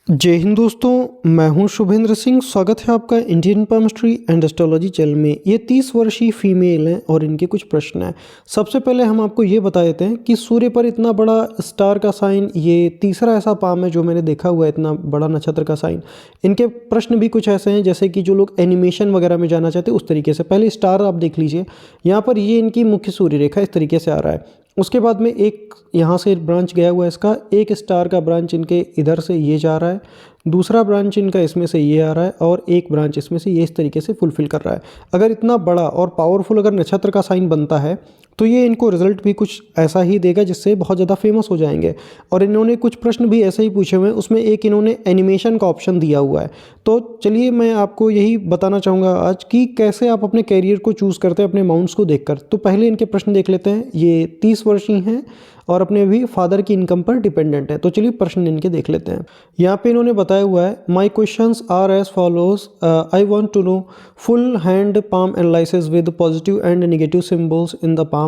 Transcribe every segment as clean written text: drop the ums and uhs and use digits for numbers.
जय हिंद दोस्तों, मैं हूं शुभेंद्र सिंह। स्वागत है आपका Indian palmistry and astrology channel में। ये 30 वर्षीय फीमेल हैं और इनके कुछ प्रश्न हैं। सबसे पहले हम आपको ये बता देते हैं कि सूर्य पर इतना बड़ा स्टार का साइन ये तीसरा ऐसा पाम है जो मैंने देखा हुआ है, इतना बड़ा नक्षत्र का साइन। इनके प्रश्न भी कुछ ऐसे हैं जैसे कि जो लोग एनिमेशन वगैरह में जाना चाहते हैं उस तरीके से। पहले स्टार आप देख लीजिए, यहाँ पर ये इनकी मुख्य सूर्य रेखा इस तरीके से आ रहा है। उसके बाद में एक यहाँ से ब्रांच गया हुआ है इसका, एक स्टार का ब्रांच इनके इधर से ये जा रहा है, दूसरा ब्रांच इनका इसमें से ये आ रहा है और एक ब्रांच इसमें से ये इस तरीके से फुलफिल कर रहा है। अगर इतना बड़ा और पावरफुल अगर नक्षत्र का साइन बनता है तो ये इनको रिजल्ट भी कुछ ऐसा ही देगा जिससे बहुत ज़्यादा फेमस हो जाएंगे। और इन्होंने कुछ प्रश्न भी ऐसे ही पूछे हुए हैं, उसमें एक इन्होंने एनिमेशन का ऑप्शन दिया हुआ है। तो चलिए मैं आपको यही बताना चाहूँगा आज कि कैसे आप अपने कैरियर को चूज़ करते हैं अपने माउंट्स को देखकर। तो पहले इनके प्रश्न देख लेते हैं। ये 30 वर्षीय हैं और अपने भी फादर की इनकम पर डिपेंडेंट है। तो चलिए प्रश्न इनके देख लेते हैं। यहाँ पे इन्होंने बताया हुआ है, my questions are as follows. I want to know full hand palm analysis with positive and negative symbols in the palm.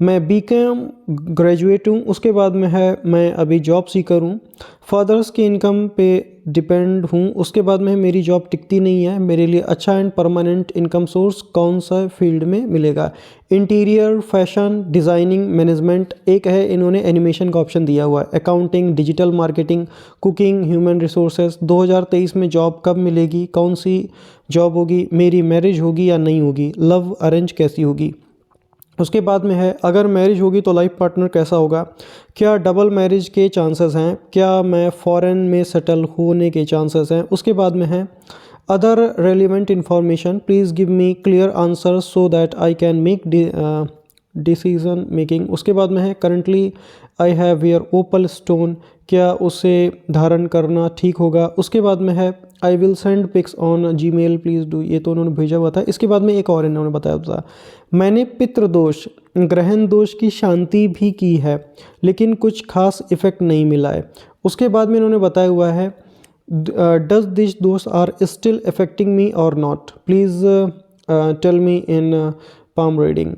मैं बीकॉम ग्रेजुएट हूँ, उसके बाद में है मैं अभी जॉब सीकर हूँ, फादर्स की इनकम पे डिपेंड हूँ, उसके बाद में मेरी जॉब टिकती नहीं है, मेरे लिए अच्छा एंड परमानेंट इनकम सोर्स कौन सा फील्ड में मिलेगा। Interior, fashion, designing, management. एक है इन्होंने एनिमेशन का ऑप्शन दिया हुआ है, accounting, digital marketing, cooking, human resources. 2023 में जॉब कब मिलेगी, कौन सी जॉब होगी, मेरी मैरिज होगी या नहीं होगी, लव अरेंज कैसी होगी। उसके बाद में है, अगर मैरिज होगी तो लाइफ पार्टनर कैसा होगा, क्या डबल मैरिज के चांसेस हैं, क्या मैं फॉरेन में सेटल होने के चांसेस हैं। उसके बाद में है, other relevant information please give me clear answer so that I can make decision making. उसके बाद में है, currently I have wear opal stone, क्या उसे धारण करना ठीक होगा। उसके बाद में है, I will send pics on Gmail please do. ये तो उन्होंने भेजा हुआ था। इसके बाद में एक और इन्होंने बताया था, मैंने पितृदोष, ग्रहण दोष की शांति भी की है लेकिन कुछ खास इफेक्ट नहीं मिला है। उसके बाद में इन्होंने बताया हुआ है, डज दिस दोष are still affecting me or not, please tell me in palm reading.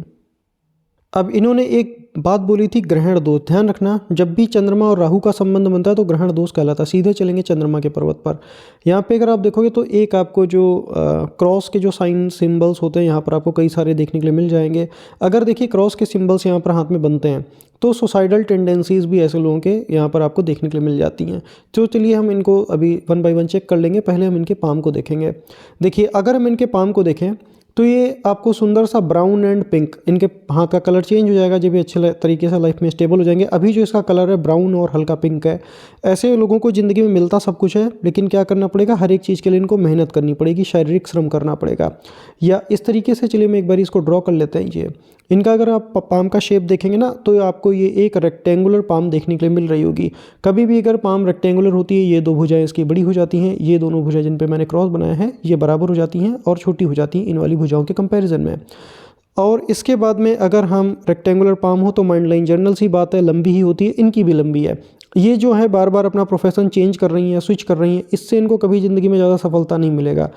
अब इन्होंने एक बात बोली थी, ग्रहण दोष। ध्यान रखना, जब भी चंद्रमा और राहु का संबंध बनता है तो ग्रहण दोष कहलाता है। सीधे चलेंगे चंद्रमा के पर्वत पर। यहाँ पे अगर आप देखोगे तो एक आपको जो क्रॉस के जो साइन सिंबल्स होते हैं यहाँ पर आपको कई सारे देखने के लिए मिल जाएंगे। अगर देखिए क्रॉस के सिंबल्स यहाँ पर हाथ में बनते हैं तो सुसाइडल टेंडेंसीज भी ऐसे लोगों के यहाँ पर आपको देखने के लिए मिल जाती हैं। तो चलिए हम इनको अभी वन बाय वन चेक कर लेंगे। पहले हम इनके पाम को देखेंगे। देखिए, अगर हम इनके पाम को देखें तो ये आपको सुंदर सा ब्राउन एंड पिंक, इनके हाथ का कलर चेंज हो जाएगा जब भी अच्छे तरीके से लाइफ में स्टेबल हो जाएंगे। अभी जो इसका कलर है ब्राउन और हल्का पिंक है। ऐसे लोगों को ज़िंदगी में मिलता सब कुछ है लेकिन क्या करना पड़ेगा, हर एक चीज़ के लिए इनको मेहनत करनी पड़ेगी, शारीरिक श्रम करना पड़ेगा। या इस तरीके से चलिए मैं एक बार इसको ड्रॉ कर लेते हैं। ये इनका अगर आप पाम का शेप देखेंगे ना तो आपको ये एक रेक्टेंगुलर पाम देखने के लिए मिल रही होगी। कभी भी अगर पाम रेक्टेंगुलर होती है, ये दो भुजाएं इसकी बड़ी हो जाती हैं, ये दोनों भुजाएं जिन पे मैंने क्रॉस बनाया है ये बराबर हो जाती हैं और छोटी हो जाती हैं इन वाली भुजाओं के कंपैरिजन में। और इसके बाद में अगर हम रेक्टेंगुलर पाम हो तो माइंड लाइन जनरल सी बात है लंबी ही होती है, इनकी भी लंबी है। ये जो है बार बार अपना प्रोफेशन चेंज कर रही हैं, स्विच कर रही हैं, इससे इनको कभी ज़िंदगी में ज़्यादा सफलता नहीं मिलेगा।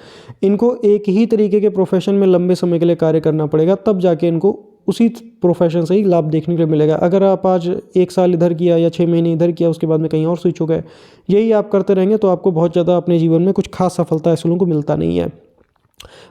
इनको एक ही तरीके के प्रोफेशन में लंबे समय के लिए कार्य करना पड़ेगा, तब जाके इनको उसी प्रोफेशन से ही लाभ देखने के लिए मिलेगा। अगर आप आज 1 साल इधर किया या 6 महीने इधर किया उसके बाद में कहीं और स्विच हो गए, यही आप करते रहेंगे तो आपको बहुत ज़्यादा अपने जीवन में कुछ खास सफलता ऐसे लोगों को मिलता नहीं है।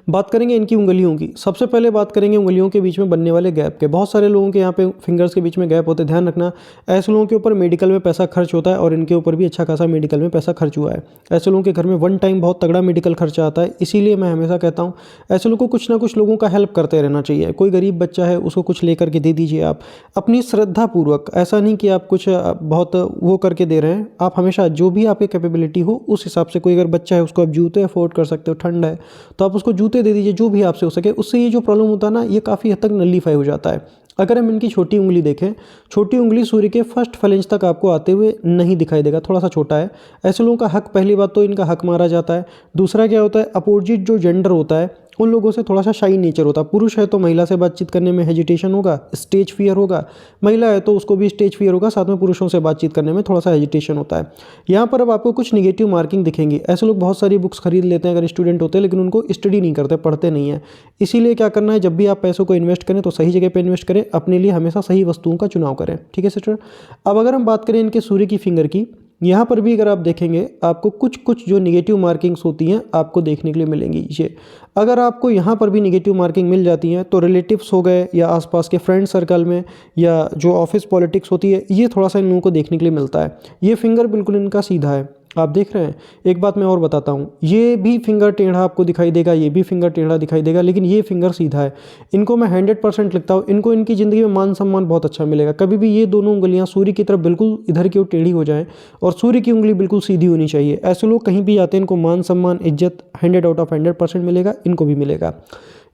बात करेंगे इनकी उंगलियों की। सबसे पहले बात करेंगे उंगलियों के बीच में बनने वाले गैप के। बहुत सारे लोगों के यहाँ पे फिंगर्स के बीच में गैप होते हैं। ध्यान रखना, ऐसे लोगों के ऊपर मेडिकल में पैसा खर्च होता है और इनके ऊपर भी अच्छा खासा मेडिकल में पैसा खर्च हुआ है। ऐसे लोगों के घर में वन टाइम बहुत तगड़ा मेडिकल खर्चा आता है। इसीलिए मैं हमेशा कहता हूँ ऐसे लोगों को कुछ ना कुछ लोगों का हेल्प करते रहना चाहिए। कोई गरीब बच्चा है उसको कुछ लेकर के दे दीजिए आप, अपनी श्रद्धापूर्वक। ऐसा नहीं कि आप कुछ बहुत वो करके दे रहे हैं, आप हमेशा जो भी आपकी कैपेबिलिटी हो उस हिसाब से। कोई अगर बच्चा है उसको आप जूते अफोर्ड कर सकते हो, ठंड है तो आप उसको जूते दे दीजिए, जो भी आपसे हो सके। उससे ये जो प्रॉब्लम होता है ना ये काफ़ी हद तक नलीफाई हो जाता है। अगर हम इनकी छोटी उंगली देखें, छोटी उंगली सूर्य के फर्स्ट फ्लेंज तक आपको आते हुए नहीं दिखाई देगा, थोड़ा सा छोटा है। ऐसे लोगों का हक, पहली बात तो इनका हक मारा जाता है। दूसरा क्या होता है, अपोजिट जो जेंडर होता है उन लोगों से थोड़ा सा शाई नेचर होता है। पुरुष है तो महिला से बातचीत करने में हेजिटेशन होगा, स्टेज फियर होगा। महिला है तो उसको भी स्टेज फियर होगा, साथ में पुरुषों से बातचीत करने में थोड़ा सा हेजिटेशन होता है। यहाँ पर अब आपको कुछ निगेटिव मार्किंग दिखेंगी। ऐसे लोग बहुत सारी बुक्स खरीद लेते हैं अगर स्टूडेंट होते हैं, लेकिन उनको स्टडी नहीं करते, पढ़ते नहीं है। इसीलिए क्या करना है, जब भी आप पैसों को इन्वेस्ट करें तो सही जगह पर इन्वेस्ट करें, अपने लिए हमेशा सही वस्तुओं का चुनाव करें। ठीक है सिस्टर। अब अगर हम बात करें इनके सूर्य की फिंगर की, यहाँ पर भी अगर आप देखेंगे आपको कुछ कुछ जो निगेटिव मार्किंग्स होती हैं आपको देखने के लिए मिलेंगी। ये अगर आपको यहाँ पर भी निगेटिव मार्किंग मिल जाती हैं तो रिलेटिव्स हो गए या आसपास के फ्रेंड सर्कल में या जो ऑफिस पॉलिटिक्स होती है, ये थोड़ा सा इन लोगों को देखने के लिए मिलता है। ये फिंगर बिल्कुल इनका सीधा है, आप देख रहे हैं। एक बात मैं और बताता हूँ, ये भी फिंगर टेढ़ा आपको दिखाई देगा, ये भी फिंगर टेढ़ा दिखाई देगा, लेकिन ये फिंगर सीधा है। इनको मैं 100% लिखता हूँ, इनको इनकी ज़िंदगी में मान सम्मान बहुत अच्छा मिलेगा। कभी भी ये दोनों उंगलियाँ सूर्य की तरफ बिल्कुल इधर की ओर टेढ़ी हो जाएं और सूर्य की उंगली बिल्कुल सीधी होनी चाहिए। ऐसे लोग कहीं भी जाते हैं, इनको मान सम्मान इज्जत 100 आउट ऑफ 100% मिलेगा, इनको भी मिलेगा।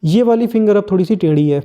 ये वाली फिंगर अब थोड़ी सी टेढ़ी है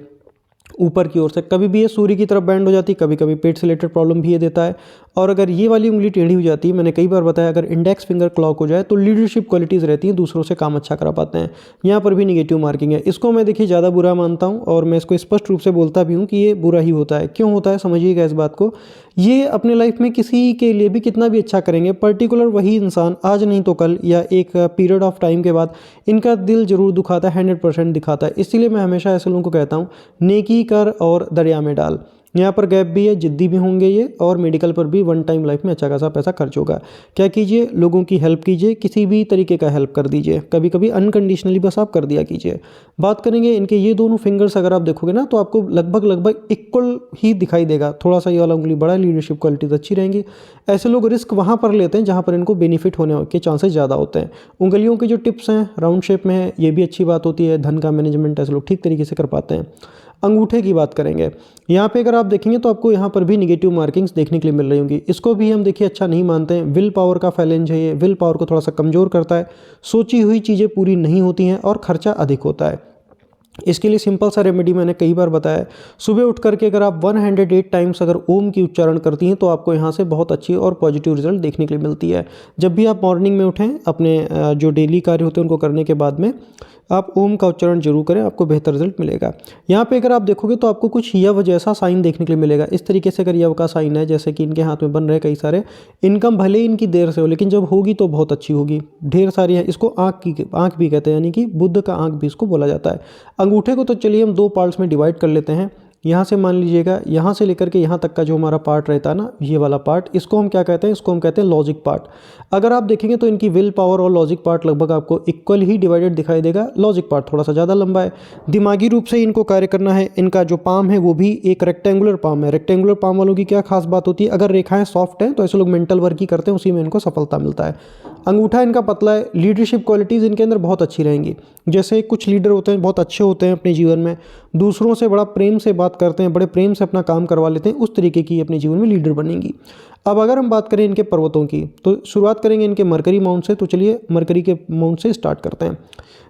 ऊपर की ओर से, कभी भी ये सूर्य की तरफ बैंड हो जाती है, कभी कभी पेट से रिलेटेड प्रॉब्लम भी ये देता है। और अगर ये वाली उंगली टेढ़ी हो जाती है, मैंने कई बार बताया, अगर इंडेक्स फिंगर क्लॉक हो जाए तो लीडरशिप क्वालिटीज़ रहती हैं, दूसरों से काम अच्छा करा पाते हैं। यहाँ पर भी निगेटिव मार्किंग है। इसको मैं देखिए ज़्यादा बुरा मानता हूँ और मैं इसको स्पष्ट रूप से बोलता भी हूँ कि ये बुरा ही होता है। क्यों होता है समझिएगा इस बात को। ये अपने लाइफ में किसी के लिए भी कितना भी अच्छा करेंगे, पर्टिकुलर वही इंसान आज नहीं तो कल या एक पीरियड ऑफ टाइम के बाद इनका दिल जरूर दुखाता है, 100% दिखाता है। इसीलिए मैं हमेशा ऐसे लोगों को कहता हूँ, नेकी कर और दरिया में डाल। यहाँ पर गैप भी है, जिद्दी भी होंगे ये, और मेडिकल पर भी वन टाइम लाइफ में अच्छा खासा पैसा खर्च होगा। क्या कीजिए, लोगों की हेल्प कीजिए, किसी भी तरीके का हेल्प कर दीजिए, कभी कभी अनकंडीशनली बस आप कर दिया कीजिए। बात करेंगे इनके ये दोनों फिंगर्स, अगर आप देखोगे ना तो आपको लगभग इक्वल ही दिखाई देगा। थोड़ा सा ये वाला उंगली बड़ा, लीडरशिप क्वालिटीज अच्छी रहेंगी। ऐसे लोग रिस्क वहाँ पर लेते हैं जहाँ पर इनको बेनिफिट होने के चांसेस ज़्यादा होते हैं। उंगलियों के जो टिप्स हैं राउंड शेप में है, ये भी अच्छी बात होती है। धन का मैनेजमेंट ऐसे लोग ठीक तरीके से कर पाते हैं। अंगूठे की बात करेंगे, यहाँ पे अगर आप देखेंगे तो आपको यहाँ पर भी निगेटिव मार्किंग्स देखने के लिए मिल रही होंगी। इसको भी हम देखिए अच्छा नहीं मानते हैं। विल पावर का फैलेंज है, ये विल पावर को थोड़ा सा कमज़ोर करता है, सोची हुई चीज़ें पूरी नहीं होती हैं और खर्चा अधिक होता है। इसके लिए सिंपल सा रेमेडी मैंने कई बार बताया है। सुबह उठ करके अगर आप 108 टाइम्स अगर ओम की उच्चारण करती हैं तो आपको यहाँ से बहुत अच्छी और पॉजिटिव रिजल्ट देखने के लिए मिलती है। जब भी आप मॉर्निंग में उठें, अपने जो डेली कार्य होते हैं उनको करने के बाद में आप ओम का उच्चारण जरूर करें, आपको बेहतर रिजल्ट मिलेगा। यहाँ पे अगर आप देखोगे तो आपको कुछ यव जैसा साइन देखने के लिए मिलेगा। इस तरीके से अगर यव का साइन है, जैसे कि इनके हाथ में बन रहे कई सारे, इनकम भले ही इनकी देर से हो लेकिन जब होगी तो बहुत अच्छी होगी। ढेर सारी है, इसको आँख भी कहते हैं, यानी कि बुद्ध का आँख भी इसको बोला जाता है। अंगूठे को तो चलिए हम दो पार्ट्स में डिवाइड कर लेते हैं। यहाँ से मान लीजिएगा, यहाँ से लेकर के यहाँ तक का जो हमारा पार्ट रहता है ना, ये वाला पार्ट, इसको हम क्या कहते हैं, इसको हम कहते हैं लॉजिक पार्ट। अगर आप देखेंगे तो इनकी विल पावर और लॉजिक पार्ट लगभग आपको इक्वल ही डिवाइडेड दिखाई देगा। लॉजिक पार्ट थोड़ा सा ज़्यादा लंबा है। दिमागी रूप से इनको कार्य करना है। इनका जो पाम है वो भी एक रेक्टेंगुलर पाम है। रेक्टेंगुलर पाम वालों की क्या खास बात होती है, अगर रेखाएं सॉफ्ट हैं तो ऐसे लोग मेंटल वर्क ही करते हैं, उसी में इनको सफलता मिलता है। अंगूठा इनका पतला है। लीडरशिप क्वालिटीज़ इनके अंदर बहुत अच्छी रहेंगी। जैसे कुछ लीडर होते हैं, बहुत अच्छे होते हैं अपने जीवन में, दूसरों से बड़ा प्रेम से बात करते हैं, बड़े प्रेम से अपना काम करवा लेते हैं, उस तरीके की अपने जीवन में लीडर बनेंगी। अब अगर हम बात करें इनके पर्वतों की, तो शुरुआत करेंगे इनके मरकरी माउंट से। तो चलिए मरकरी के माउंट से स्टार्ट करते हैं।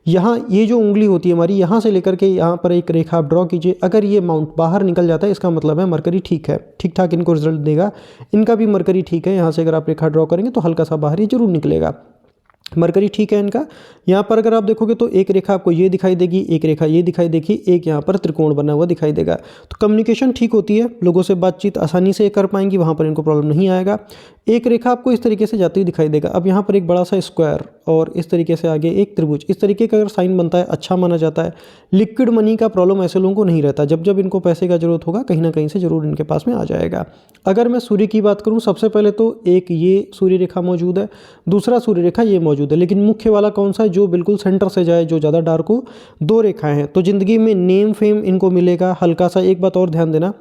यहाँ ये जो उंगली होती है हमारी, यहाँ से लेकर के यहाँ पर एक रेखा आप ड्रॉ कीजिए। अगर ये माउंट बाहर निकल जाता है, इसका मतलब है मरकरी ठीक है, ठीक ठाक इनको रिजल्ट देगा। इनका भी मरकरी ठीक है। यहाँ से अगर आप रेखा ड्रॉ करेंगे तो हल्का सा बाहर ये जरूर निकलेगा। मरकरी ठीक है इनका। यहाँ पर अगर आप देखोगे तो एक रेखा आपको ये दिखाई देगी, एक रेखा ये दिखाई देगी, एक यहाँ पर त्रिकोण बना हुआ दिखाई देगा। तो कम्युनिकेशन ठीक होती है, लोगों से बातचीत आसानी से कर पाएंगी, वहाँ पर इनको प्रॉब्लम नहीं आएगा। एक रेखा आपको इस तरीके से जाती हुई दिखाई देगा। अब यहाँ पर एक बड़ा सा स्क्वायर और इस तरीके से आगे एक त्रिभुज, इस तरीके का अगर साइन बनता है अच्छा माना जाता है। लिक्विड मनी का प्रॉब्लम ऐसे लोगों को नहीं रहता। जब जब इनको पैसे का जरूरत होगा कहीं ना कहीं से जरूर इनके पास में आ जाएगा। अगर मैं सूर्य की बात करूँ, सबसे पहले तो एक ये सूर्य रेखा मौजूद है, दूसरा सूर्य रेखा ये मौजूद है, लेकिन मुख्य वाला कौन सा है, जो बिल्कुल सेंटर से जाए, जो ज़्यादा डार्क हो। दो रेखाएं हैं तो ज़िंदगी में नेम फेम इनको मिलेगा हल्का सा। एक बात और ध्यान देना,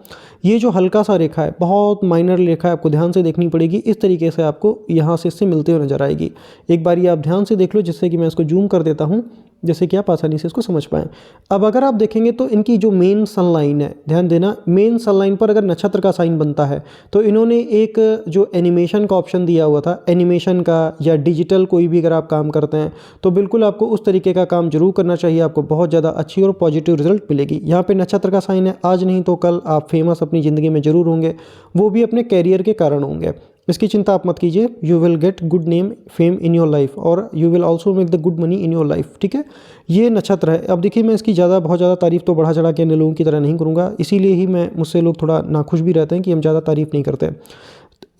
ये जो हल्का सा रेखा है बहुत माइनर रेखा है, आपको ध्यान से देखनी पड़ेगी। इस तरीके से आपको यहाँ से इससे मिलते हुए नजर आएगी। एक बार ये आप ध्यान से देख लो, जिससे कि मैं इसको जूम कर देता हूँ, जैसे कि आप आसानी से इसको समझ पाएं। अब अगर आप देखेंगे तो इनकी जो मेन सनलाइन है, ध्यान देना, मेन सनलाइन पर अगर नक्षत्र का साइन बनता है तो इन्होंने एक जो एनिमेशन का ऑप्शन दिया हुआ था, एनिमेशन का या डिजिटल कोई भी अगर आप काम करते हैं तो बिल्कुल आपको उस तरीके का काम जरूर करना चाहिए। आपको बहुत ज़्यादा अच्छी और पॉजिटिव रिजल्ट मिलेगी। यहाँ पे नक्षत्र का साइन है, आज नहीं तो कल आप फेमस अपनी ज़िंदगी में जरूर होंगे, वो भी अपने कैरियर के कारण होंगे। इसकी चिंता आप मत कीजिए। You will get good name fame in your life और you will also make the good money in your life. ठीक है, ये नक्षत्र है। अब देखिए, मैं इसकी बहुत ज़्यादा तारीफ तो बढ़ा चढ़ा के अन्य लोगों की तरह नहीं करूँगा, इसीलिए ही मैं मुझसे लोग थोड़ा नाखुश भी रहते हैं कि हम ज़्यादा तारीफ नहीं करते।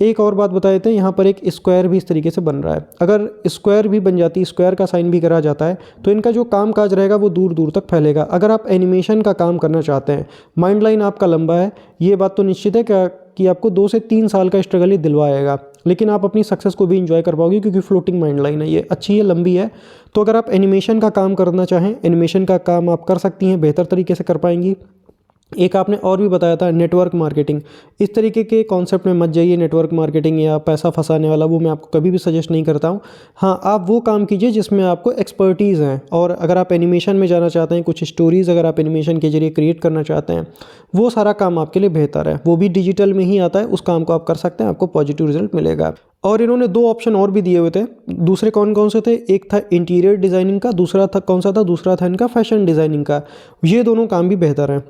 एक और बात बता देते हैं, यहाँ पर एक स्क्वायर भी इस तरीके से बन रहा है। अगर स्क्वायर भी बन जाती, स्क्वायर का साइन भी करा जाता है तो इनका जो काम काज रहेगा वो दूर दूर तक फैलेगा। अगर आप एनिमेशन का काम करना चाहते हैं, माइंड लाइन आपका लंबा है, ये बात तो निश्चित है कि आपको 2 से 3 साल का स्ट्रगल ही दिलवाएगा। लेकिन आप अपनी सक्सेस को भी इंजॉय कर पाओगे, क्योंकि फ्लोटिंग माइंड लाइन है, ये अच्छी है, लंबी है। तो अगर आप एनिमेशन का काम करना चाहें, एनिमेशन का काम आप कर सकती हैं, बेहतर तरीके से कर पाएंगी। एक आपने और भी बताया था नेटवर्क मार्केटिंग, इस तरीके के कॉन्सेप्ट में मत जाइए। नेटवर्क मार्केटिंग या पैसा फंसाने वाला, वो मैं आपको कभी भी सजेस्ट नहीं करता हूँ। हाँ, आप वो काम कीजिए जिसमें आपको एक्सपर्टीज़ है। और अगर आप एनिमेशन में जाना चाहते हैं, कुछ स्टोरीज़ अगर आप एनिमेशन के जरिए क्रिएट करना चाहते हैं, वो सारा काम आपके लिए बेहतर है। वो भी डिजिटल में ही आता है, उस काम को आप कर सकते हैं, आपको पॉजिटिव रिजल्ट मिलेगा। और इन्होंने 2 ऑप्शन और भी दिए हुए थे। दूसरे कौन कौन से थे? एक था इंटीरियर डिज़ाइनिंग का, दूसरा था कौन सा था? दूसरा था इनका फैशन डिज़ाइनिंग का। ये दोनों काम भी बेहतर हैं।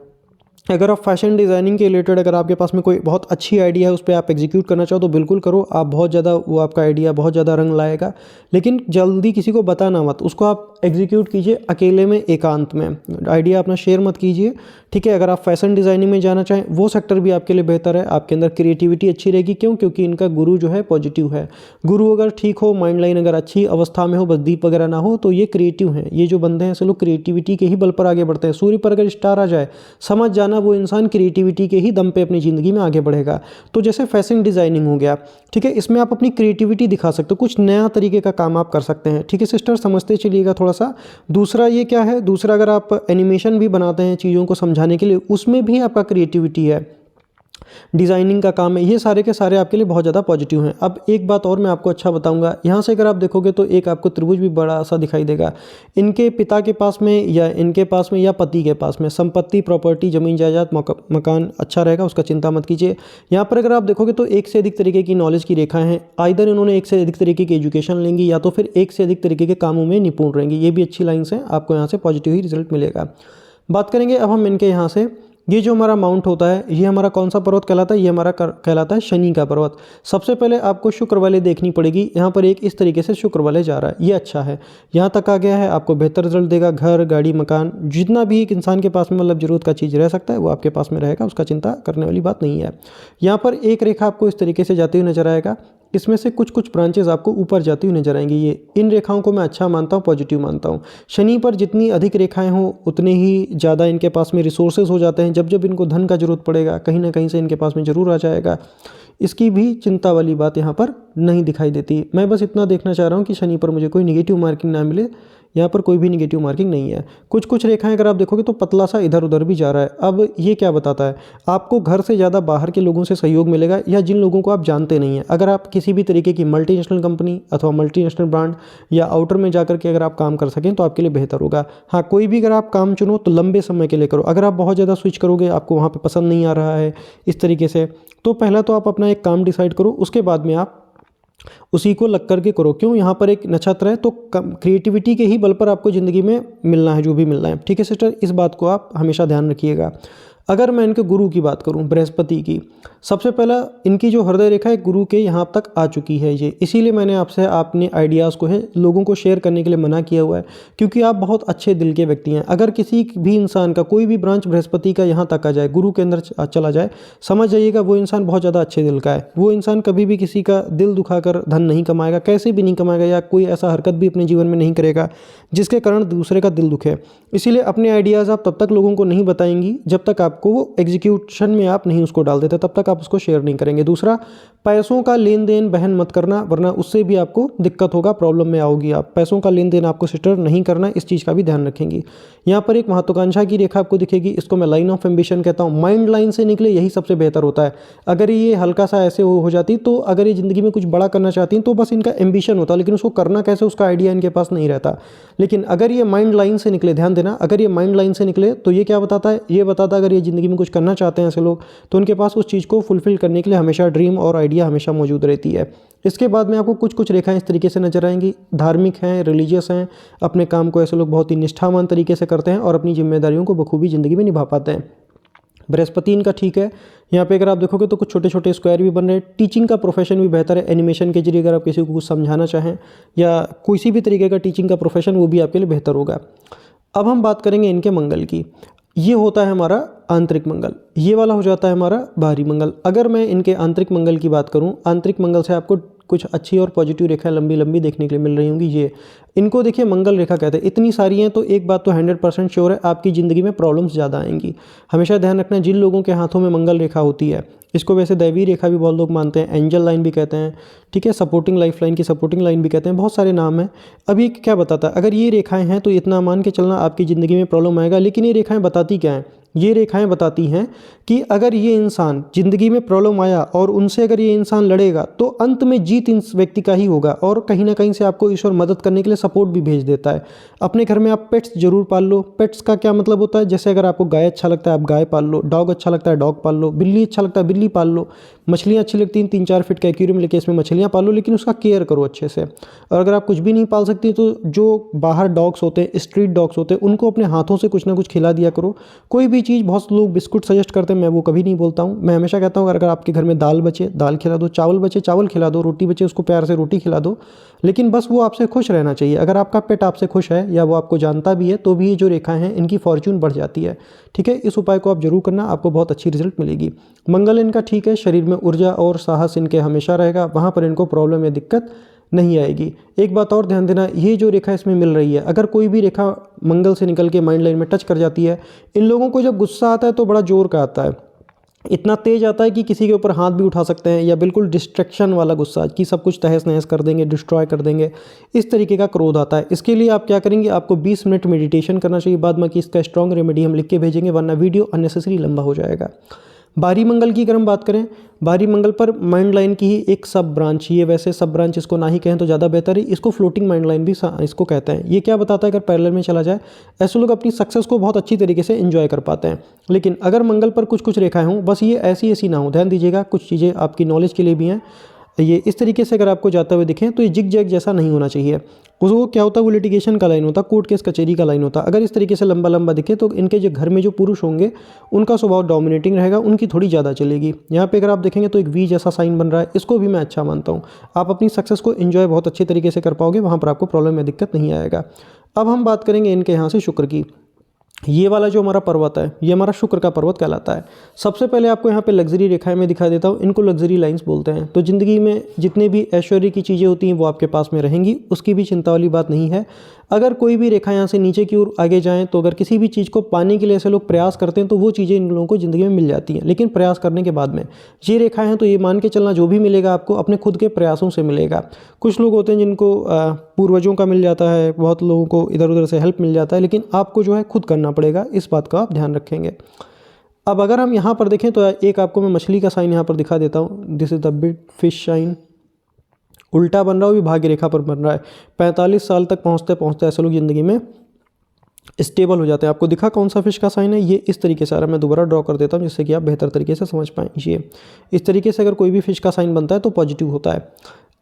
अगर आप फैशन डिज़ाइनिंग के रिलेटेड, अगर आपके पास में कोई बहुत अच्छी आइडिया है, उस पर आप एग्जीक्यूट करना चाहो तो बिल्कुल करो। आप बहुत ज़्यादा, वो आपका आइडिया बहुत ज़्यादा रंग लाएगा। लेकिन जल्दी किसी को बताना मत, उसको आप एग्जीक्यूट कीजिए अकेले में, एकांत में। आइडिया अपना शेयर मत कीजिए, ठीक है। अगर आप फैशन डिज़ाइनिंग में जाना चाहें, वो सेक्टर भी आपके लिए बेहतर है। आपके अंदर क्रिएटिविटी अच्छी रहेगी। क्यों? क्योंकि इनका गुरु जो है पॉजिटिव है। गुरु अगर ठीक हो, माइंड लाइन अगर अच्छी अवस्था में हो, बस दीप वगैरह ना हो, तो ये क्रिएटिव हैं। ये जो बंदे हैं ऐसे लोग क्रिएटिविटी के ही बल पर आगे बढ़ते हैं। सूर्य पर अगर स्टार आ जाए, समझ जाना वो इंसान क्रिएटिविटी के ही दम पे अपनी ज़िंदगी में आगे बढ़ेगा। तो जैसे फैशन डिज़ाइनिंग हो गया, ठीक है, इसमें आप अपनी क्रिएटिविटी दिखा सकते हो, कुछ नया तरीके का काम आप कर सकते हैं, ठीक है सिस्टर, समझते चलिएगा थोड़ा सा। दूसरा ये क्या है? दूसरा, अगर आप एनिमेशन भी बनाते हैं चीज़ों को समझाने के लिए, उसमें भी आपका क्रिएटिविटी है, डिज़ाइनिंग का काम है, ये सारे के सारे आपके लिए बहुत ज़्यादा पॉजिटिव हैं। अब एक बात और मैं आपको अच्छा बताऊंगा, यहाँ से अगर आप देखोगे तो एक आपको त्रिभुज भी बड़ा सा दिखाई देगा। इनके पिता के पास में या इनके पास में या पति के पास में संपत्ति, प्रॉपर्टी, ज़मीन जायदाद, मकान अच्छा रहेगा, उसका चिंता मत कीजिए। यहाँ पर अगर आप देखोगे तो एक से अधिक तरीके की नॉलेज की रेखाएँ हैं। आइदर इन्होंने एक से अधिक तरीके की एजुकेशन लेंगी, या तो फिर एक से अधिक तरीके के कामों में निपुण रहेंगी। ये भी अच्छी लाइन्स हैं, आपको यहाँ से पॉजिटिव ही रिजल्ट मिलेगा। बात करेंगे अब हम इनके यहाँ से, ये जो हमारा माउंट होता है, ये हमारा कौन सा पर्वत कहलाता है? ये हमारा कहलाता है शनि का पर्वत। सबसे पहले आपको शुक्र वाले देखनी पड़ेगी। यहाँ पर एक इस तरीके से शुक्र वाले जा रहा है, ये अच्छा है, यहाँ तक आ गया है, आपको बेहतर रिजल्ट देगा। घर, गाड़ी, मकान, जितना भी एक इंसान के पास में मतलब जरूरत का चीज़ रह सकता है, वो आपके पास में रहेगा, उसका चिंता करने वाली बात नहीं है। यहाँ पर एक रेखा आपको इस तरीके से जाती हुई नजर आएगा। इसमें से कुछ कुछ ब्रांचेस आपको ऊपर जाती हुई नजर आएंगी। ये इन रेखाओं को मैं अच्छा मानता हूँ, पॉजिटिव मानता हूँ। शनि पर जितनी अधिक रेखाएं हों, उतने ही ज़्यादा इनके पास में रिसोर्सेज हो जाते हैं। जब जब इनको धन का जरूरत पड़ेगा, कहीं ना कहीं से इनके पास में जरूर आ जाएगा। इसकी भी चिंता वाली बात यहाँ पर नहीं दिखाई देती। मैं बस इतना देखना चाह रहा हूँ कि शनि पर मुझे कोई निगेटिव मार्किंग ना मिले। यहाँ पर कोई भी निगेटिव मार्किंग नहीं है। कुछ कुछ रेखाएं अगर आप देखोगे तो पतला सा इधर उधर भी जा रहा है। अब ये क्या बताता है? आपको घर से ज़्यादा बाहर के लोगों से सहयोग मिलेगा, या जिन लोगों को आप जानते नहीं हैं। अगर आप किसी भी तरीके की मल्टीनेशनल कंपनी अथवा मल्टीनेशनल ब्रांड या आउटर में जाकर के अगर आप काम कर सकें तो आपके लिए बेहतर होगा। हाँ, कोई भी अगर आप काम चुनो तो लंबे समय के लिए करो। अगर आप बहुत ज़्यादा स्विच करोगे, आपको वहाँ पर पसंद नहीं आ रहा है इस तरीके से, तो पहला तो आप अपना एक काम डिसाइड करो, उसके बाद में आप उसी को लग करके करो। क्यों? यहाँ पर एक नक्षत्र है, तो क्रिएटिविटी के ही बल पर आपको ज़िंदगी में मिलना है जो भी मिलना है, ठीक है सिस्टर, इस बात को आप हमेशा ध्यान रखिएगा। अगर मैं इनके गुरु की बात करूं, बृहस्पति की, सबसे पहला इनकी जो हृदय रेखा है गुरु के यहाँ तक आ चुकी है ये, इसीलिए मैंने आपसे अपने आइडियाज़ को है लोगों को शेयर करने के लिए मना किया हुआ है, क्योंकि आप बहुत अच्छे दिल के व्यक्ति हैं। अगर किसी भी इंसान का कोई भी ब्रांच बृहस्पति का यहाँ तक आ जाए, गुरु के अंदर चला जाए, समझ जाइएगा वो इंसान बहुत ज़्यादा अच्छे दिल का है। वो इंसान कभी भी किसी का दिल दुखाकर धन नहीं कमाएगा, कैसे भी नहीं कमाएगा, या कोई ऐसा हरकत भी अपने जीवन में नहीं करेगा जिसके कारण दूसरे का दिल दुखे। इसीलिए अपने आइडियाज़ आप तब तक लोगों को नहीं बताएंगी जब तक आपको वो एग्जीक्यूशन में आप नहीं उसको डाल देते, तब तक आप उसको शेयर नहीं करेंगे। दूसरा, पैसों का लेन देन बहन मत करना, वरना उससे भी आपको दिक्कत होगा, प्रॉब्लम में आओगी आप। पैसों का लेन देन आपको सिस्टर नहीं करना, इस चीज़ का भी ध्यान रखेंगी। यहाँ पर एक महत्वाकांक्षा की रेखा आपको दिखेगी, इसको मैं लाइन ऑफ एम्बिशन कहता हूँ। माइंड लाइन से निकले यही सबसे बेहतर होता है। अगर ये हल्का सा ऐसे हो जाती, तो अगर ये ज़िंदगी में कुछ बड़ा करना चाहती हैं तो बस इनका एम्बिशन होता, लेकिन उसको करना कैसे उसका आइडिया इनके पास नहीं रहता। लेकिन अगर ये माइंड लाइन से निकले, ध्यान देना, अगर ये माइंड लाइन से निकले तो ये क्या बताता है? ये बताता है अगर ये ज़िंदगी में कुछ करना चाहते हैं ऐसे लोग, तो उनके पास उस चीज़ को फुलफिल करने के लिए हमेशा ड्रीम और आइडिया हमेशा मौजूद रहती है। इसके बाद में आपको कुछ कुछ रेखाएं इस तरीके से नजर आएंगी। धार्मिक हैं, रिलीजियस हैं, अपने काम को ऐसे लोग बहुत ही निष्ठावान तरीके से करते हैं और अपनी जिम्मेदारियों को बखूबी ज़िंदगी में निभा पाते हैं। बृहस्पति इनका ठीक है। यहाँ पे अगर आप देखोगे तो कुछ छोटे छोटे स्क्वायर भी बन रहे हैं। टीचिंग का प्रोफेशन भी बेहतर है। एनिमेशन के जरिए अगर आप किसी को कुछ समझाना चाहें या किसी भी तरीके का टीचिंग का प्रोफेशन, वो भी आपके लिए बेहतर होगा। अब हम बात करेंगे इनके मंगल की। ये होता है हमारा आंतरिक मंगल, ये वाला हो जाता है हमारा बाहरी मंगल। अगर मैं इनके आंतरिक मंगल की बात करूं, आंतरिक मंगल से आपको कुछ अच्छी और पॉजिटिव रेखा लंबी लंबी देखने के लिए मिल रही होंगी। ये इनको देखिए मंगल रेखा कहते हैं। इतनी सारी हैं तो एक बात तो 100% श्योर है, आपकी ज़िंदगी में प्रॉब्लम्स ज़्यादा आएंगी। हमेशा ध्यान रखना, जिन लोगों के हाथों में मंगल रेखा होती है, इसको वैसे दैवीय रेखा भी बहुत लोग मानते हैं, एंजल लाइन भी कहते हैं, ठीक है, सपोर्टिंग लाइफ लाइन की सपोर्टिंग लाइन भी कहते हैं, बहुत सारे नाम हैं। अब ये क्या बताता है, अगर ये रेखाएं हैं तो इतना मान के चलना आपकी ज़िंदगी में प्रॉब्लम आएगा। लेकिन ये रेखाएं बताती क्या हैं? ये रेखाएं बताती हैं कि अगर ये इंसान ज़िंदगी में प्रॉब्लम आया और उनसे अगर ये इंसान लड़ेगा तो अंत में जीत इस व्यक्ति का ही होगा, और कहीं ना कहीं से आपको ईश्वर मदद करने के लिए सपोर्ट भी भेज देता है। अपने घर में आप पेट्स जरूर पाल लो। पेट्स का क्या मतलब होता है, जैसे अगर आपको गाय अच्छा लगता है आप गाय पाल लो, डॉग अच्छा लगता है डॉग पाल लो, बिल्ली अच्छा लगता है बिल्ली पाल लो, मछलियाँ अच्छी लगती हैं 3-4 फीट का एक्वेरियम लेके इसमें मछलियाँ पालो, लेकिन उसका केयर करो अच्छे से। और अगर आप कुछ भी नहीं पाल सकती तो जो बाहर डॉग्स होते हैं, स्ट्रीट डॉग्स होते हैं, उनको अपने हाथों से कुछ ना कुछ खिला दिया करो। कोई भी चीज़, बहुत लोग बिस्कुट सजेस्ट करते हैं, मैं वो कभी नहीं बोलता हूँ। मैं हमेशा कहता हूँ अगर आपके घर में दाल बचे दाल खिला दो, चावल बचे चावल खिला दो, रोटी बचे उसको प्यार से रोटी खिला दो, लेकिन बस वो आपसे खुश रहना चाहिए। अगर आपका पेट आपसे खुश है या वो आपको जानता भी है तो भी ये जो रेखाएं हैं इनकी फॉर्च्यून बढ़ जाती है, ठीक है। इस उपाय को आप जरूर करना, आपको बहुत अच्छी रिजल्ट मिलेगी। मंगल इनका ठीक है, शरीर में ऊर्जा और साहस इनके हमेशा रहेगा, वहाँ पर इनको प्रॉब्लम या दिक्कत नहीं आएगी। एक बात और ध्यान देना, ये जो रेखा इसमें मिल रही है, अगर कोई भी रेखा मंगल से निकल के माइंड लाइन में टच कर जाती है, इन लोगों को जब गुस्सा आता है तो बड़ा जोर का आता है, इतना तेज आता है कि किसी के ऊपर हाथ भी उठा सकते हैं, या बिल्कुल डिस्ट्रैक्शन वाला गुस्सा कि सब कुछ तहस नहस कर देंगे, डिस्ट्रॉय कर देंगे, इस तरीके का क्रोध आता है। इसके लिए आप क्या करेंगे, आपको 20 मिनट मेडिटेशन करना चाहिए। बाद में कि इसका स्ट्रॉन्ग रेमेडी हम लिख के भेजेंगे, वरना वीडियो अननेसेसरी लंबा हो जाएगा। बारी मंगल की अगर हम बात करें, बारी मंगल पर माइंड लाइन की ही एक सब ब्रांच, ये वैसे सब ब्रांच इसको ना ही कहें तो ज़्यादा बेहतर है, इसको फ्लोटिंग माइंड लाइन भी इसको कहते हैं। ये क्या बताता है, अगर पैरेलल में चला जाए, ऐसे लोग अपनी सक्सेस को बहुत अच्छी तरीके से एंजॉय कर पाते हैं। लेकिन अगर मंगल पर कुछ कुछ रेखाएं हों, बस ये ऐसी ऐसी ना हो, ध्यान दीजिएगा, कुछ चीज़ें आपकी नॉलेज के लिए भी हैं। ये इस तरीके से अगर आपको जाते हुए दिखें तो ये जिग जैग जैसा नहीं होना चाहिए। उसको क्या होता है, वो लिटिगेशन का लाइन होता है, कोर्ट केस कचहरी का लाइन होता है। अगर इस तरीके से लंबा लंबा दिखे तो इनके जो घर में जो पुरुष होंगे उनका स्वभाव डोमिनेटिंग रहेगा, उनकी थोड़ी ज़्यादा चलेगी। यहाँ पे अगर आप देखेंगे तो एक वी जैसा साइन बन रहा है, इसको भी मैं अच्छा मानता हूँ। आप अपनी सक्सेस को एंजॉय बहुत अच्छे तरीके से कर पाओगे, वहाँ पर आपको प्रॉब्लम या दिक्कत नहीं आएगा। अब हम बात करेंगे इनके यहाँ से शुक्र की। ये वाला जो हमारा पर्वत है, ये हमारा शुक्र का पर्वत कहलाता है। सबसे पहले आपको यहाँ पे लग्जरी रेखाएं मैं दिखा देता हूँ, इनको लग्जरी लाइंस बोलते हैं। तो ज़िंदगी में जितने भी ऐश्वर्य की चीज़ें होती हैं वो आपके पास में रहेंगी, उसकी भी चिंता वाली बात नहीं है। अगर कोई भी रेखा यहाँ से नीचे की ओर आगे जाएँ तो अगर किसी भी चीज़ को पाने के लिए ऐसे लोग प्रयास करते हैं तो वो चीज़ें इन लोगों को ज़िंदगी में मिल जाती हैं, लेकिन प्रयास करने के बाद में। ये रेखाएँ हैं तो ये मान के चलना जो भी मिलेगा आपको अपने खुद के प्रयासों से मिलेगा। कुछ लोग होते हैं जिनको पूर्वजों का मिल जाता है, बहुत लोगों को इधर उधर से हेल्प मिल जाता है, लेकिन आपको जो है खुद करना पड़ेगा, इस बात का आप ध्यान रखेंगे। अब अगर हम यहाँ पर देखें तो एक आपको मैं मछली का साइन यहाँ पर दिखा देता हूँ। This is the big fish sign, उल्टा बन रहा है, वो भी भाग्य रेखा पर बन रहा है। 45 साल तक पहुँचते पहुँचते ऐसे लोग ज़िंदगी में स्टेबल हो जाते हैं। आपको दिखा कौन सा फिश का साइन है, ये इस तरीके से आ रहा है। मैं दोबारा ड्रॉ कर देता हूँ जिससे कि आप बेहतर तरीके से समझ पाएँ। ये इस तरीके से अगर कोई भी फिश का साइन बनता है तो पॉजिटिव होता है।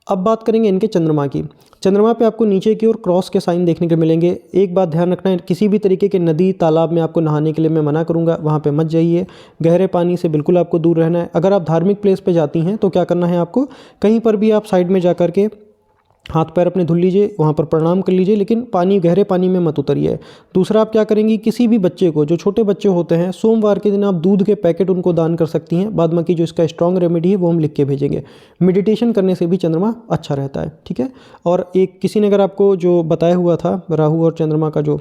अब बात करेंगे इनके चंद्रमा की। चंद्रमा पे आपको नीचे की ओर क्रॉस के साइन देखने को मिलेंगे। एक बात ध्यान रखना है, किसी भी तरीके के नदी तालाब में आपको नहाने के लिए मैं मना करूंगा, वहाँ पे मत जाइए। गहरे पानी से बिल्कुल आपको दूर रहना है। अगर आप धार्मिक प्लेस पे जाती हैं तो क्या करना है आपको, कहीं पर भी आप साइड में जा कर के हाथ पैर अपने धुल लीजिए, वहाँ पर प्रणाम कर लीजिए, लेकिन पानी गहरे पानी में मत उतरिए। दूसरा आप क्या करेंगी, किसी भी बच्चे को, जो छोटे बच्चे होते हैं, सोमवार के दिन आप दूध के पैकेट उनको दान कर सकती हैं। बाद में की जो इसका स्ट्रॉन्ग रेमेडी है वो हम लिख के भेजेंगे। मेडिटेशन करने से भी चंद्रमा अच्छा रहता है, ठीक है। और एक किसी ने अगर आपको जो बताया हुआ था राहु और चंद्रमा का जो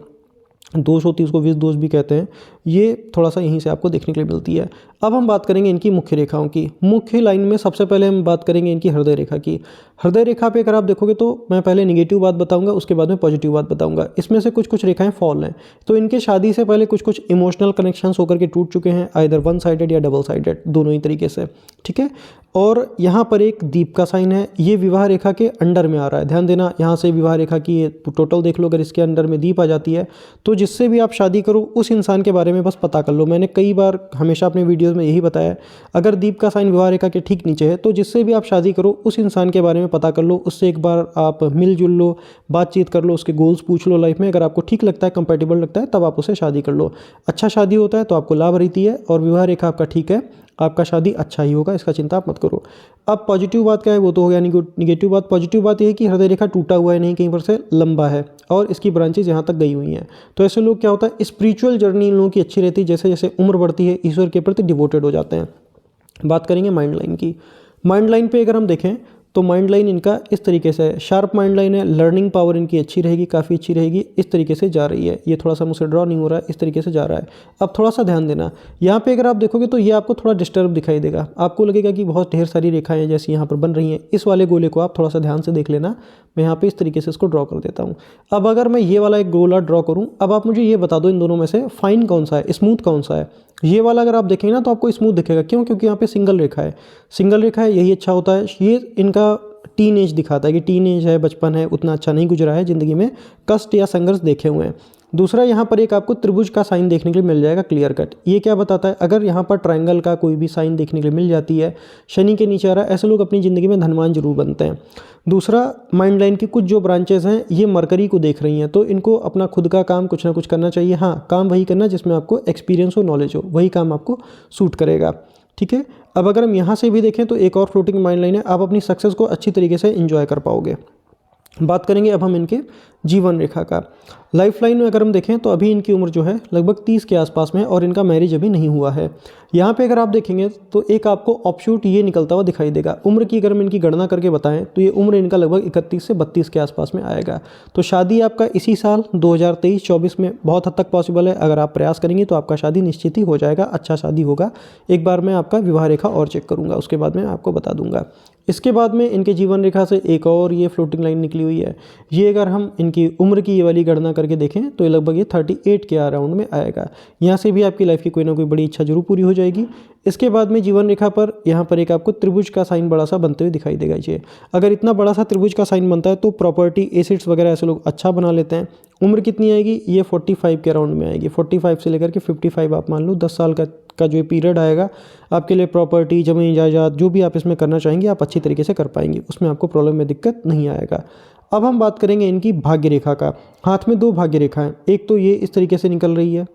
दोष होती है उसको विष दोष भी कहते हैं, ये थोड़ा सा यहीं से आपको देखने के लिए मिलती है। अब हम बात करेंगे इनकी मुख्य रेखाओं की। मुख्य लाइन में सबसे पहले हम बात करेंगे इनकी हृदय रेखा की। हृदय रेखा पे अगर आप देखोगे तो मैं पहले नेगेटिव बात बताऊंगा, उसके बाद में पॉजिटिव बात बताऊंगा। इसमें से कुछ कुछ रेखाएं फॉल हैं, तो इनके शादी से पहले कुछ कुछ इमोशनल कनेक्शंस होकर के टूट चुके हैं, आइदर वन साइडेड या डबल साइडेड, दोनों ही तरीके से, ठीक है। और यहाँ पर एक दीप का साइन है, ये विवाह रेखा के अंडर में आ रहा है। ध्यान देना, यहाँ से विवाह रेखा की ये टोटल देख लो, अगर इसके अंडर में दीप आ जाती है तो जिससे भी आप शादी करो उस इंसान के बारे में बस पता कर लो। मैंने कई बार हमेशा अपने वीडियोस में यही बताया, अगर दीप का साइन विवाह रेखा के ठीक नीचे है तो जिससे भी आप शादी करो उस इंसान के बारे में पता कर लो, उससे एक बार आप मिलजुल लो, बातचीत कर लो, उसके गोल्स पूछ लो लाइफ में। अगर आपको ठीक लगता है, कंपेटेबल लगता है, तब आप उसे शादी कर लो। अच्छा शादी होता है तो आपको लाभ रहती है, और विवाह रेखा आपका ठीक है, आपका शादी अच्छा ही होगा, इसका चिंता आप मत करो। अब पॉजिटिव बात क्या है, वो तो हो गया निगेटिव बात। पॉजिटिव बात ये है कि हृदय रेखा टूटा हुआ है नहीं, कहीं पर से लंबा है और इसकी ब्रांचेज यहाँ तक गई हुई हैं। तो ऐसे लोग क्या होता है, स्पिरिचुअल जर्नी इन लोगों की अच्छी रहती है, जैसे जैसे उम्र बढ़ती है ईश्वर के प्रति डिवोटेड हो जाते हैं। बात करेंगे माइंड लाइन की। माइंड लाइन पे अगर हम देखें तो माइंड लाइन इनका इस तरीके से है, शार्प माइंड लाइन है, लर्निंग पावर इनकी अच्छी रहेगी, काफ़ी अच्छी रहेगी, इस तरीके से जा रही है। ये थोड़ा सा मुझसे ड्रॉ नहीं हो रहा है, इस तरीके से जा रहा है। अब थोड़ा सा ध्यान देना, यहाँ पे अगर आप देखोगे तो ये आपको थोड़ा डिस्टर्ब दिखाई देगा, आपको लगेगा कि बहुत ढेर सारी रेखाएं जैसी यहाँ पर बन रही हैं। इस वाले गोले को आप थोड़ा सा ध्यान से देख लेना, मैं यहाँ पे इस तरीके से इसको ड्रॉ कर देता हूँ। अब अगर मैं ये वाला एक गोला ड्रॉ करूँ, अब आप मुझे ये बता दो इन दोनों में से फाइन कौन सा है, स्मूथ कौन सा है। ये वाला अगर आप देखेंगे ना तो आपको स्मूथ दिखेगा, क्यों? क्योंकि यहाँ पे सिंगल रेखा है, सिंगल रेखा है, यही अच्छा होता है। ये इनका टीन एज दिखाता है कि टीन एज है, बचपन है, उतना अच्छा नहीं गुजरा है, ज़िंदगी में कष्ट या संघर्ष देखे हुए हैं। दूसरा, यहाँ पर एक आपको त्रिभुज का साइन देखने के लिए मिल जाएगा, क्लियर कट। ये क्या बताता है? अगर यहाँ पर ट्रायंगल का कोई भी साइन देखने के लिए मिल जाती है, शनि के नीचे आ रहा है, ऐसे लोग अपनी ज़िंदगी में धनवान जरूर बनते हैं। दूसरा, माइंड लाइन की कुछ जो ब्रांचेस हैं ये मरकरी को देख रही हैं, तो इनको अपना खुद का काम कुछ ना कुछ करना चाहिए। हाँ, काम वही करना जिसमें आपको एक्सपीरियंस हो, नॉलेज हो, वही काम आपको सूट करेगा। ठीक है, अब अगर हम यहाँ से भी देखें तो एक और फ्लोटिंग माइंड लाइन है, आप अपनी सक्सेस को अच्छी तरीके से एंजॉय कर पाओगे। बात करेंगे अब हम इनके जीवन रेखा का। लाइफ लाइन में अगर हम देखें तो अभी इनकी उम्र जो है लगभग 30 के आसपास में है और इनका मैरिज अभी नहीं हुआ है। यहाँ पे अगर आप देखेंगे तो एक आपको ऑप्शूट ये निकलता हुआ दिखाई देगा। उम्र की अगर हम इनकी गणना करके बताएं तो ये उम्र इनका लगभग 31 से 32 के आसपास में आएगा। तो शादी आपका इसी साल 2023-24 में बहुत हद तक पॉसिबल है। अगर आप प्रयास करेंगे तो आपका शादी निश्चित ही हो जाएगा, अच्छा शादी होगा। एक बार मैं आपका विवाह रेखा और चेक करूँगा, उसके बाद मैं आपको बता दूंगा। इसके बाद में इनके जीवन रेखा से एक और ये फ्लोटिंग लाइन निकली हुई है। ये अगर हम इनकी उम्र की ये वाली गणना करके देखें तो ये लगभग ये 38 के अराउंड में आएगा। यहाँ से भी आपकी लाइफ की कोई ना कोई बड़ी इच्छा जरूर पूरी हो जाएगी। इसके बाद में जीवन रेखा पर यहाँ पर एक आपको त्रिभुज का साइन बड़ा सा बनते हुए दिखाई देगा। ये अगर इतना बड़ा सा त्रिभुज का साइन बनता है तो प्रॉपर्टी, एसेट्स वगैरह ऐसे लोग अच्छा बना लेते हैं। उम्र कितनी आएगी? ये 45 के अराउंड में आएगी। 45 से लेकर के 55 आप मान लो, 10 साल का जो पीरियड आएगा आपके लिए प्रॉपर्टी, जमीन जायदाद जो भी आप इसमें करना चाहेंगे आप अच्छी तरीके से कर पाएंगे, उसमें आपको प्रॉब्लम में दिक्कत नहीं आएगा। अब हम बात करेंगे इनकी भाग्य रेखा का। हाथ में 2 भाग्य रेखा हैं, एक तो ये इस तरीके से निकल रही है,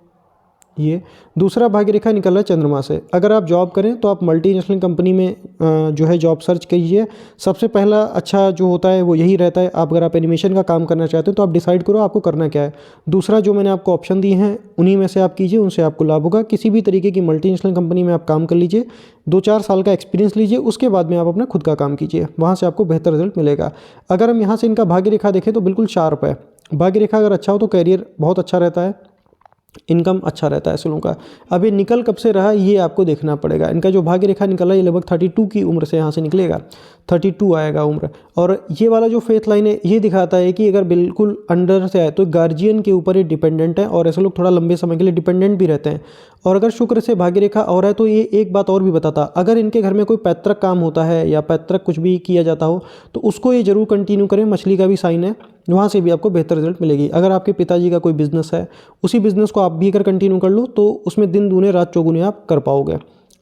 ये दूसरा भाग्य रेखा निकल रहा है चंद्रमा से। अगर आप जॉब करें तो आप मल्टीनेशनल कंपनी में जो है जॉब सर्च कीजिए। सबसे पहला अच्छा जो होता है वो यही रहता है। आप अगर आप एनिमेशन का काम करना चाहते हो तो आप डिसाइड करो आपको करना क्या है। दूसरा जो मैंने आपको ऑप्शन दिए हैं उन्हीं में से आप कीजिए, उनसे आपको लाभ होगा। किसी भी तरीके की मल्टीनेशनल कंपनी में आप काम कर लीजिए, 2-4 साल का एक्सपीरियंस लीजिए, उसके बाद में आप अपना खुद का काम कीजिए, वहाँ से आपको बेहतर रिजल्ट मिलेगा। अगर हम यहाँ से इनका भाग्य रेखा देखें तो बिल्कुल शार्प है। भाग्य रेखा अगर अच्छा हो तो करियर बहुत अच्छा रहता है, इनकम अच्छा रहता है ऐसे लोगों का। अब ये निकल कब से रहा ये आपको देखना पड़ेगा। इनका जो भाग्य रेखा निकला ये लगभग 32 की उम्र से यहाँ से निकलेगा, 32 आएगा उम्र। और ये वाला जो फेथ लाइन है ये दिखाता है कि अगर बिल्कुल अंडर से आए तो गार्जियन के ऊपर ये डिपेंडेंट है, और ऐसे लोग थोड़ा लंबे समय के लिए डिपेंडेंट भी रहते हैं। और अगर शुक्र से भाग्य रेखा और है तो ये एक बात और भी बताता, अगर इनके घर में कोई पैतृक काम होता है या पैतृक कुछ भी किया जाता हो तो उसको ये जरूर कंटिन्यू करें। मछली का भी साइन है, वहाँ से भी आपको बेहतर रिजल्ट मिलेगी। अगर आपके पिताजी का कोई बिजनेस है, उसी बिजनेस को आप भी अगर कंटिन्यू कर लो तो उसमें दिन दूने रात चौगुने आप कर पाओगे।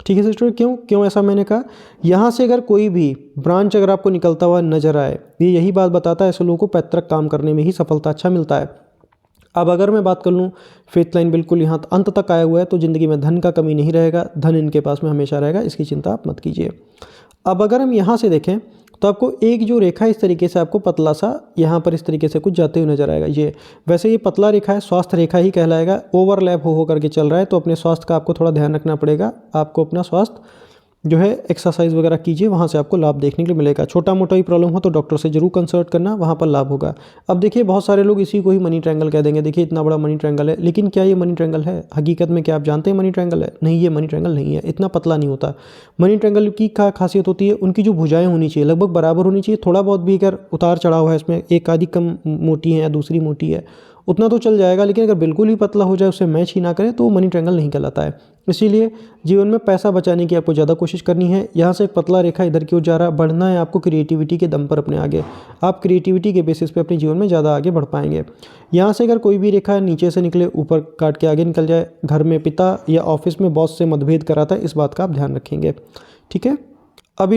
ठीक है सिस्टर, क्यों ऐसा मैंने कहा, यहाँ से अगर कोई भी ब्रांच अगर आपको निकलता हुआ नजर आए ये यही बात बताता है ऐसे लोगों को पैतृक काम करने में ही सफलता अच्छा मिलता है। अब अगर मैं बात कर लूँ, फेथ लाइन बिल्कुल यहाँ अंत तक आया हुआ है तो ज़िंदगी में धन का कमी नहीं रहेगा, धन इनके पास में हमेशा रहेगा, इसकी चिंता आप मत कीजिए। अब अगर हम यहाँ से देखें तो आपको एक जो रेखा इस तरीके से आपको पतला सा यहाँ पर इस तरीके से कुछ जाते हुए नजर आएगा। ये वैसे ये पतला रेखा है, स्वास्थ्य रेखा ही कहलाएगा, ओवरलैप हो करके चल रहा है, तो अपने स्वास्थ्य का आपको थोड़ा ध्यान रखना पड़ेगा। आपको अपना स्वास्थ्य जो है एक्सरसाइज वगैरह कीजिए, वहाँ से आपको लाभ देखने के लिए मिलेगा। छोटा मोटा ही प्रॉब्लम हो तो डॉक्टर से जरूर कंसल्ट करना, वहाँ पर लाभ होगा। अब देखिए बहुत सारे लोग इसी को ही मनी ट्रायंगल कह देंगे, देखिए इतना बड़ा मनी ट्रायंगल है, लेकिन क्या ये मनी ट्रायंगल है? हकीकत में क्या आप जानते हैं मनी ट्रायंगल है? नहीं, ये मनी ट्रायंगल नहीं है, इतना पतला नहीं होता। मनी ट्रायंगल की क्या खासियत होती है, उनकी जो भुजाएं होनी चाहिए लगभग बराबर होनी चाहिए। थोड़ा बहुत भी अगर उतार चढ़ाव है इसमें, एक आधी कम मोटी है या दूसरी मोटी है, उतना तो चल जाएगा, लेकिन अगर बिल्कुल ही पतला हो जाए, उससे मैच ही ना करे, तो वो मनी ट्रायंगल नहीं कहलाता है। इसीलिए जीवन में पैसा बचाने की आपको ज़्यादा कोशिश करनी है। यहाँ से एक पतला रेखा इधर की ओर जा रहा है, बढ़ना है आपको क्रिएटिविटी के दम पर अपने आगे। आप क्रिएटिविटी के बेसिस पे अपने जीवन में ज़्यादा आगे बढ़ पाएंगे। यहाँ से अगर कोई भी रेखा नीचे से निकले, ऊपर काट के आगे निकल जाए, घर में पिता या ऑफिस में बॉस से मतभेद कराता है, इस बात का आप ध्यान रखेंगे। ठीक है, अब